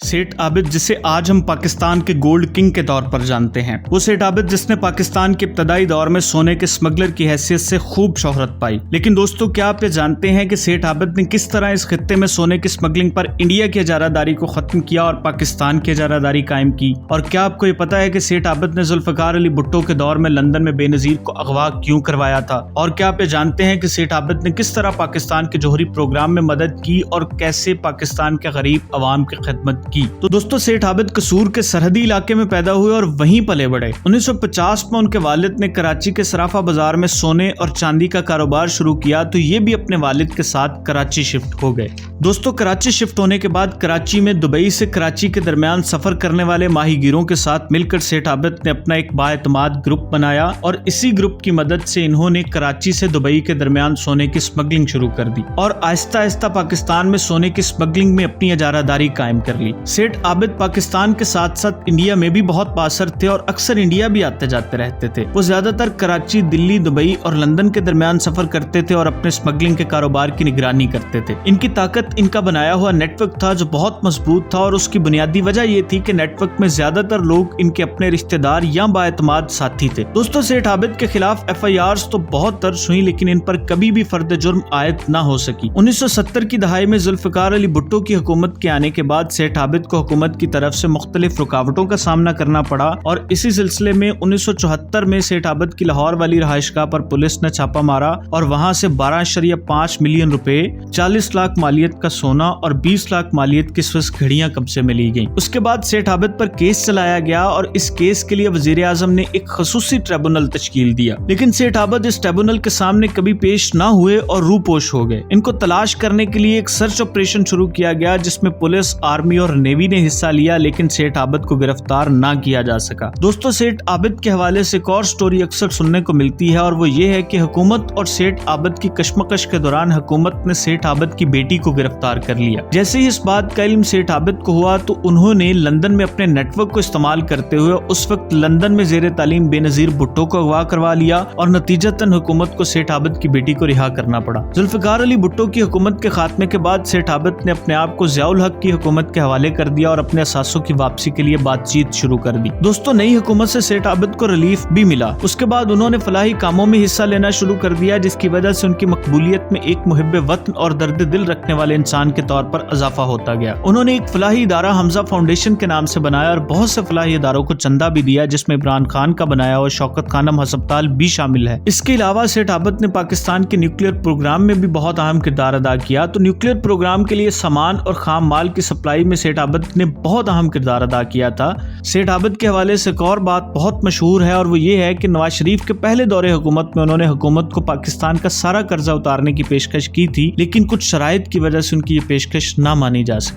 सेठ आबिद, जिसे आज हम पाकिस्तान के गोल्ड किंग के तौर पर जानते हैं। वो सेठ आबिद जिसने पाकिस्तान के इब्तदाई दौर में सोने के स्मगलर की हैसियत से खूब शोहरत पाई। लेकिन दोस्तों, क्या आप ये जानते हैं कि सेठ आबिद ने किस तरह इस खित्ते में सोने की स्मगलिंग पर इंडिया की इजारादारी को खत्म किया और पाकिस्तान की इजारादारी कायम की? और क्या आपको ये पता है कि सेठ आबिद ने जुल्फकार अली भुट्टो के दौर में लंदन में बेनजीर को अगवा क्यों करवाया था? और क्या आप ये जानते हैं कि सेठ आबिद ने किस तरह पाकिस्तान के जौहरी प्रोग्राम में मदद की और कैसे पाकिस्तान के गरीब अवाम की खिदमत की? तो दोस्तों, सेठ आबिद कसूर के सरहदी इलाके में पैदा हुए और वहीं पले बढ़े। 1950 में उनके वालिद ने कराची के सराफा बाजार में सोने और चांदी का कारोबार शुरू किया, तो ये भी अपने वालिद के साथ कराची शिफ्ट हो गए। दोस्तों, कराची शिफ्ट होने के बाद कराची में दुबई से कराची के दरमियान सफर करने वाले माहीगीरों के साथ मिलकर सेठ आबिद ने अपना एक बाएतमाद ग्रुप बनाया और इसी ग्रुप की मदद से इन्होंने कराची से दुबई के दरमियान सोने की स्मगलिंग शुरू कर दी और आहिस्ता आहिस्ता पाकिस्तान में सोने की स्मगलिंग में अपनी इजारादारी कायम कर ली। सेठ आबिद पाकिस्तान के साथ साथ इंडिया में भी बहुत बासर थे और अक्सर इंडिया भी आते जाते रहते थे। वो ज्यादातर कराची, दिल्ली, दुबई और लंदन के दरमियान सफर करते थे और अपने स्मगलिंग के कारोबार की निगरानी करते थे। इनकी ताकत इनका बनाया हुआ नेटवर्क था जो बहुत मजबूत था और उसकी बुनियादी वजह ये थी कि नेटवर्क में ज्यादातर लोग इनके अपने रिश्तेदार या बाएतमाद साथी थे। दोस्तों, सेठ आबिद के खिलाफ FIRs तो बहुत दर्ज हुई, लेकिन इन पर कभी भी फर्द जुर्म आयद न हो सकी। 1970 की दहाई में जुल्फकार अली भुट्टो की हुकूमत के आने के बाद सेठ आबिद को हुकूमत की तरफ से मुख्तलिफ रुकावटों का सामना करना पड़ा और इसी सिलसिले में 1974 में सेठ आबिद की लाहौर वाली रहायशगाह पर पुलिस ने छापा मारा और वहां से 12.5 मिलियन रुपए, 40 लाख मालियत का सोना और 20 लाख मालियत की स्विस घड़ियां कब्जे में ली गईं। उसके बाद सेठ आबिद पर केस चलाया गया और इस केस के लिए वजीर आजम ने एक खसूसी ट्रिब्यूनल तश्कील दिया, लेकिन सेठ आबिद इस ट्रिब्यूनल के सामने कभी पेश न हुए और रूपोश हो गए। इनको तलाश करने के लिए एक सर्च ऑपरेशन शुरू किया गया जिसमें पुलिस, आर्मी और नेवी ने हिस्सा लिया, लेकिन सेठ आबिद को गिरफ्तार न किया जा सका। दोस्तों, सेठ आबिद के हवाले से एक और स्टोरी अक्सर सुनने को मिलती है और वो ये है कि हुकूमत और सेठ आबिद की कशमकश के दौरान हुकूमत ने सेठ आबिद की बेटी को गिरफ्तार कर लिया। जैसे ही इस बात का इल्म सेठ आबिद को हुआ तो उन्होंने लंदन में अपने नेटवर्क को इस्तेमाल करते हुए उस वक्त लंदन में जेर तालीम बेनजीर भुट्टो को अगवा करवा लिया और नतीजतन हुकूमत को सेठ आबिद की बेटी को रिहा करना पड़ा। जुल्फकार अली भुट्टो की हुकूमत के खात्मे के बाद सेठ आबिद ने अपने आप को ज़ियाउल हक की हुकूमत के हवाले कर दिया और अपने असासों की वापसी के लिए बातचीत शुरू कर दी। दोस्तों, नई हुकूमत से सेठ आबिद को रिलीफ भी मिला। उसके बाद उन्होंने फलाही कामों में हिस्सा लेना शुरू कर दिया, जिसकी वजह से उनकी मकबूलियत में एक मुहिब्बे वतन और दर्द दिल रखने वाले इंसान के तौर पर इजाफा होता गया। उन्होंने एक फलाही इदारा हमजा फाउंडेशन के नाम से बनाया और बहुत से फलाही इदारों को चंदा भी दिया, जिसमें इमरान खान का बनाया हुआ शौकत खानम हस्पताल भी शामिल है। इसके अलावा सेठ आबिद ने पाकिस्तान के न्यूक्लियर प्रोग्राम में भी बहुत अहम किरदार अदा किया। तो न्यूक्लियर प्रोग्राम के लिए सामान और खाम माल की सप्लाई में सेठ आबिद ने बहुत अहम किरदार अदा किया था। सेठ आबिद के हवाले से एक और बात बहुत मशहूर है और वो ये है कि नवाज शरीफ के पहले दौरे हुकूमत में उन्होंने हुकूमत को पाकिस्तान का सारा कर्जा उतारने की पेशकश की थी, लेकिन कुछ शराइत की वजह से उनकी ये पेशकश ना मानी जा सकी।